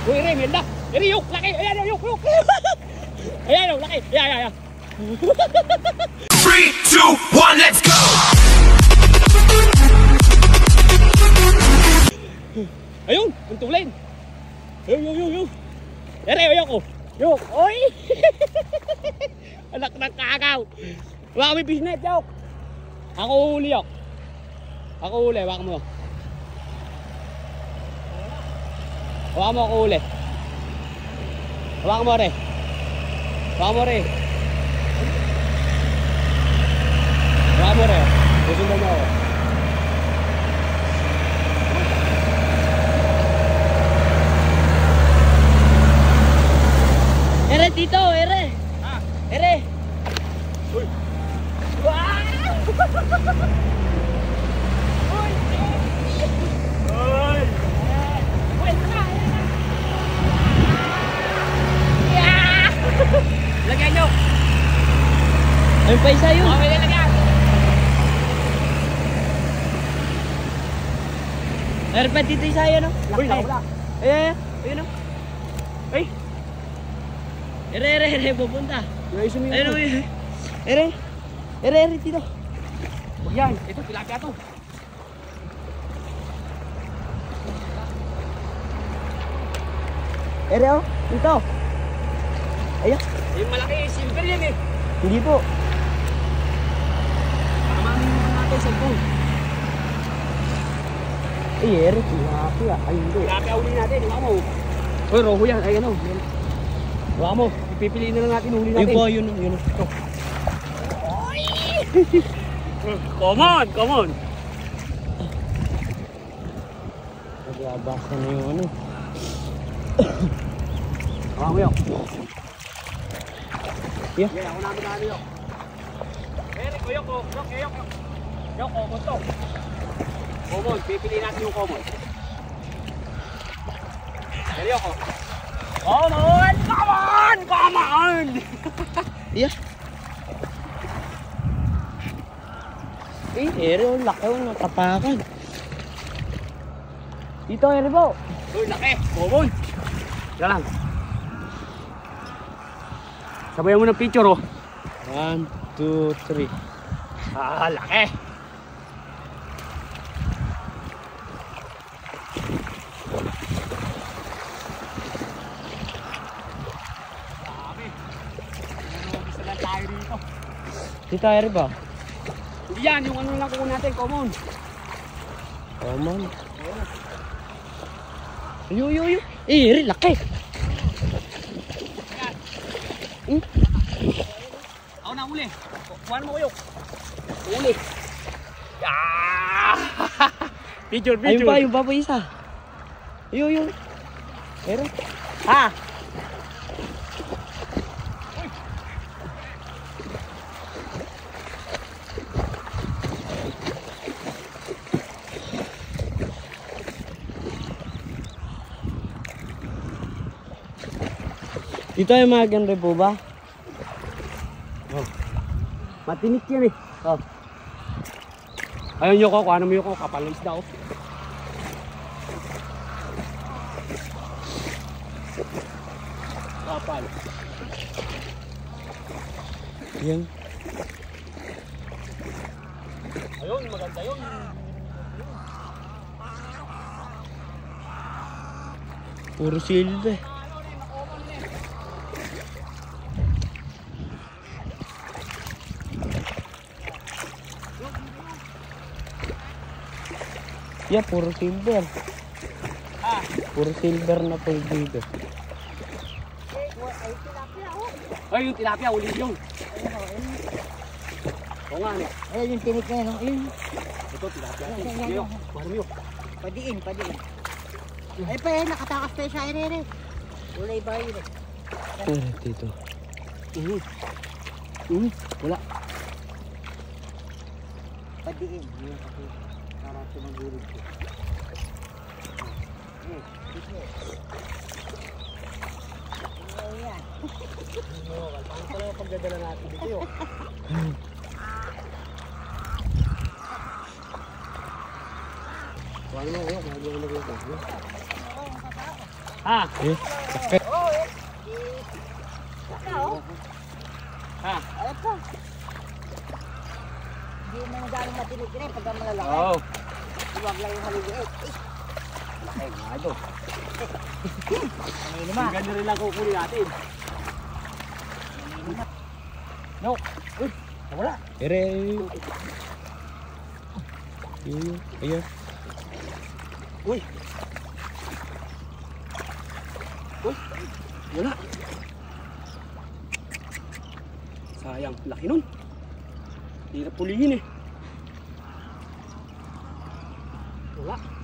Uy, Ray, may lak. Ray, yuk, laki. Ayan, yuk. Ayan, yuk, laki. Ayan. 3, 2, 1, let's go! Ayun, ang tulin. Yuk. Ray, yuk. Yuk, oy. Anak ng kagaw. Wala kami bisnet, yuk. Ako huli, yuk. Ako huli, waka mo. Waka mo ako huli. Waka mo, Ray. Waka mo, Ray. Waka mo, Ray. Susundan mo ako. Ere, Tito, ere. Ha? Ere. Uy. Wow! Uy. Lagyan nyo. Ayun pa isa yun. Okay, lagyan. Ere pa Tito isa yun, no? Uy, nakawala. Ayun, no? Ay. Ere, pupunta. Ayusin mo Ayun, yun. Ere. Ere, Tito. Huwag yan. Ito, tilapia to. Ere, oh. Tito. Ayan. Yung malaki, silver yan eh. Hindi po. Tamamin mo natin, cellphone. Ere, tilapia. Ay, hindi. Tilapia uli natin, iwa mo. Uy, roho yan. Ay, ano. Iwa mo. Ipipiliin na lang natin, uli natin. Ayun po, yun. Ito. Come on. Naglabasa na yung ano. Iwa mo yun. Yeah. Yeah, ako namin na ano yun. Eric, yuk. Yuk, common to. Common, pipiliin natin yung common. Eric, yuk. Common! Yeah. Ere, oh, laki oh, natapakan. Dito, Ere po. Uy, laki. Common. Yan lang. Sabayan mo ng picture, oh. 1, 2, 3. Ah, laki. Sabi. Ano, lang tayo dito. Dito, Ere po. Hindi yan, yung ano lang kukunin natin, common. Common. Yo. Ere, laki. Ako na uli. Kuhaan mo ko yuk. Uli. Ah! Picture. Ayun pa po isa. Yo. Ere. Ha? Dito yung mga ganre po ba? Oh. Matinik yan eh. Oh. Ayun yung ko, kuhaan mo yung ko, kapal ng isda oh. Kapal. Yan. Ayun, maganda yun. Puro silver. Yeah, puro silver. Ah, Puro silver na po dito. ay yung tilapia, uli yun. Oo nga, ano. Ayun yung tinik na yun. Ayun. Ito, tilapia. Yun, kuhaan mo yun. Padiin. Ay pa yan, nakatakas pa siya. Ere. Ulay ba yun eh. Dito. Wala. Padiin. Yun kasi para tumagulog ko. Ayan. Paano pala yung pagdadala natin dito yun? Kuhaan mo yun, mahal mo yun. Ha? Eh, sakit. Oo eh. Wala oh. Ha? Ayun pa. Hindi mo na gano'ng matinig-tinig pagka malalaki. Oo. Huwag lang yung haliliit. Laki nga ito. Ano naman? Ang ganda rin lang kukunin natin. No. Uy, nawala. Ere. Yun. Ayan. Uy. Uy. Wala. Sayang, laki nun. Hirap pulihin eh. Wala.